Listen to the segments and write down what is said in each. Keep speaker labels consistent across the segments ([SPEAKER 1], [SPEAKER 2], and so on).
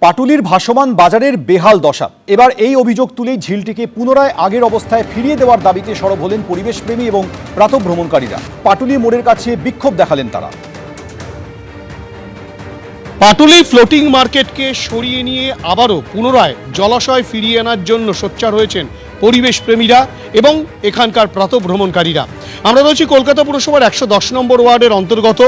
[SPEAKER 1] পাটুলির ভাসমান বাজারের বেহাল দশা। এবার এই অভিযোগ তুলেই ঝিলটিকে পুনরায় আগের অবস্থায় ফিরিয়ে দেওয়ার দাবিতে সরব হলেন পরিবেশপ্রেমী এবং প্রাতঃভ্রমণকারীরা। পাটুলি মোড়ের কাছে বিক্ষোভ দেখালেন তারা।
[SPEAKER 2] পাটুলি ফ্লোটিং মার্কেটকে সরিয়ে নিয়ে আবারও পুনরায় জলাশয় ফিরিয়ে আনার জন্য সোচ্চার হয়েছেন পরিবেশপ্রেমীরা এবং এখানকার প্রাতঃভ্রমণকারীরা। আমরা রয়েছি কলকাতা পুরসভার 110 নম্বর ওয়ার্ডের অন্তর্গত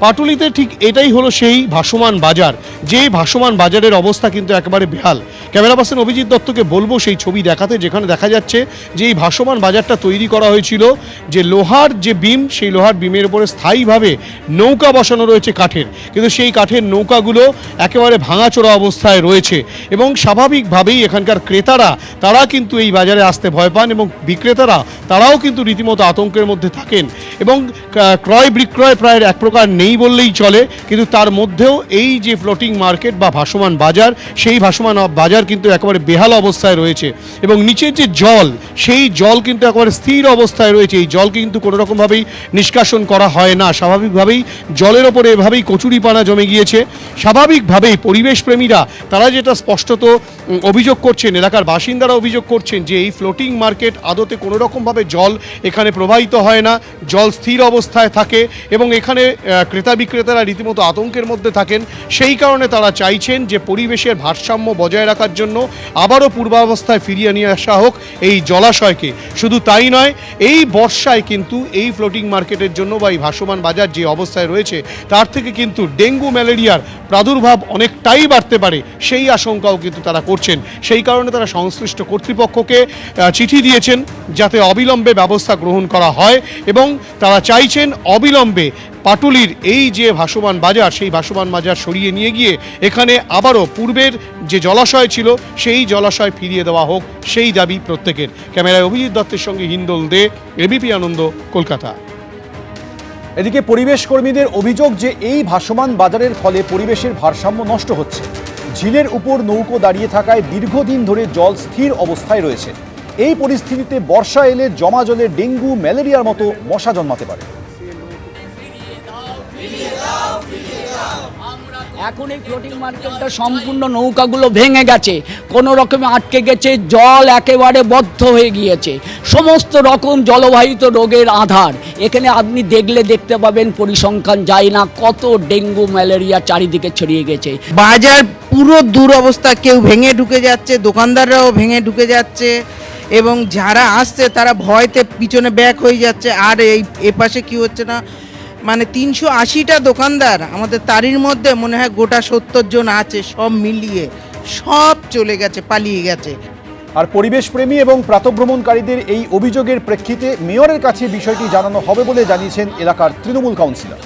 [SPEAKER 2] পাটুলিতে ঠিক এটাই হলো সেই ভাসমান বাজার, যে ভাসমান বাজারের অবস্থা কিন্তু একেবারে বেহাল। ক্যামেরা পার্সন অভিজিৎ দত্তকে বলবো সেই ছবি দেখাতে, যেখানে দেখা যাচ্ছে যে এই ভাসমান বাজারটা তৈরি করা হয়েছিল যে লোহার যে বিম, সেই লোহার বিমের উপরে স্থায়ীভাবে নৌকা বসানো রয়েছে কাঠের, কিন্তু সেই কাঠের নৌকাগুলো একেবারে ভাঙাচোরা অবস্থায় রয়েছে এবং স্বাভাবিকভাবেই এখানকার ক্রেতারা তারা কিন্তু এই বাজারে আসতে ভয় পান এবং বিক্রেতারা তারাও কিন্তু রীতিমতো আতঙ্কের মধ্যে থাকেন এবং ক্রয় বিক্রয় প্রায় এক প্রকার নেই বললেই চলে। কিন্তু তার মধ্যেও এই যে ফ্লোটিং মার্কেট বা ভাসমান বাজার, সেই ভাসমান বাজার কিন্তু একেবারে বেহাল অবস্থায় রয়েছে এবং নিচের যে জল, সেই জল কিন্তু একেবারে স্থির অবস্থায় রয়েছে। এই জল কিন্তু কোনো রকমভাবেই নিষ্কাশন করা হয় না, স্বাভাবিকভাবেই জলের ওপরে এভাবেই কচুরিপানা জমে গিয়েছে। স্বাভাবিকভাবেই পরিবেশপ্রেমীরা তারা যেটা স্পষ্টত অভিযোগ করছেন, এলাকার বাসিন্দারা অভিযোগ করছেন যে এই ফ্লোটিং মার্কেট আদতে কোনো রকমভাবে জল এখানে প্রবাহিত হয় না, জল স্থির অবস্থায় থাকে এবং এখানে ক্রেতা বিক্রেতারা রীতিমতো আতঙ্কের মধ্যে থাকেন। সেই কারণে তারা চাইছেন যে পরিবেশের ভারসাম্য বজায় রাখার জন্য আবারও পূর্বাবস্থায় ফিরিয়ে নিয়ে আসা হোক এই জলাশয়কে। শুধু তাই নয়, এই বর্ষায় কিন্তু এই ফ্লোটিং মার্কেটের জন্য বা এই ভাসমান বাজার যে অবস্থায় রয়েছে তার থেকে কিন্তু ডেঙ্গু ম্যালেরিয়ার প্রাদুর্ভাব অনেকটাই বাড়তে পারে, সেই আশঙ্কাও কিন্তু তারা করছেন। সেই কারণে তারা সংশ্লিষ্ট কর্তৃপক্ষকে চিঠি দিয়েছেন যাতে অবিলম্বে ব্যবস্থা গ্রহণ করা হয় এবং তারা চাইছেন অবিলম্বে পাটুলির এই যে ভাসমান বাজার, সেই ভাসমান বাজার সরিয়ে নিয়ে গিয়ে এখানে আবারও পূর্বের যে জলাশয় ছিল সেই জলাশয় ফিরিয়ে দেওয়া হোক, সেই দাবি প্রত্যেকের। ক্যামেরায় অভিজিৎ দত্তের সঙ্গে হিন্দোল দে, এবিপি আনন্দ, কলকাতা।
[SPEAKER 1] এদিকে পরিবেশ কর্মীদের অভিযোগ যে এই ভাসমান বাজারের ফলে পরিবেশের ভারসাম্য নষ্ট হচ্ছে। ঝিলের উপর নৌকো দাঁড়িয়ে থাকায় দীর্ঘদিন ধরে জল স্থির অবস্থায় রয়েছে। এই পরিস্থিতিতে বর্ষা এলে জমা জলে ডেঙ্গু ম্যালেরিয়ার মতো মশা জন্মাতে পারে।
[SPEAKER 3] এখন এই ফ্লোটিং মার্কেটটা সম্পূর্ণ নৌকাগুলো ভেঙে গেছে, কোনো রকমে আটকে গেছে, জল একেবারে বদ্ধ হয়ে গিয়েছে, সমস্ত রকম জলবাহিত রোগের আধার। এখানে আপনি দেখতে পাবেন পরিসংখ্যান যায় না কত ডেঙ্গু ম্যালেরিয়া চারিদিকে ছড়িয়ে গেছে।
[SPEAKER 4] বাজার পুরো দুরবস্থা, কেউ ভেঙে ঢুকে যাচ্ছে, দোকানদাররাও ভেঙে ঢুকে যাচ্ছে এবং যারা আসছে তারা ভয়তে পিছনে ব্যাক হয়ে যাচ্ছে। আর এই এপাশে কি হচ্ছে না, মানে 380টা দোকানদার আমাদের, তারির মধ্যে মনে হয় গোটা 70 জন আছে, সব মিলিয়ে সব চলে গেছে, পালিয়ে গেছে।
[SPEAKER 1] আর পরিবেশপ্রেমী এবং প্রাতঃভ্রমণকারীদের এই অভিযোগের প্রেক্ষিতে মেয়রের কাছে বিষয়টি জানানো হবে বলে জানিয়েছেন এলাকার তৃণমূল কাউন্সিলর।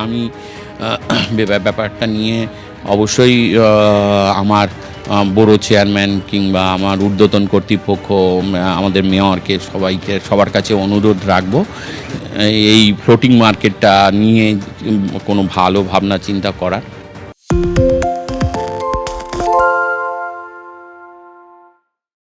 [SPEAKER 5] আমি ব্যাপারটা নিয়ে অবশ্যই আমার বড় চেয়ারম্যান কিংবা আমার ঊর্ধ্বতন কর্তৃপক্ষ, আমাদের মেয়রকে, সবার কাছে অনুরোধ রাখবো এই ফ্লোটিং মার্কেটটা নিয়ে কোনো ভালো ভাবনা চিন্তা করার।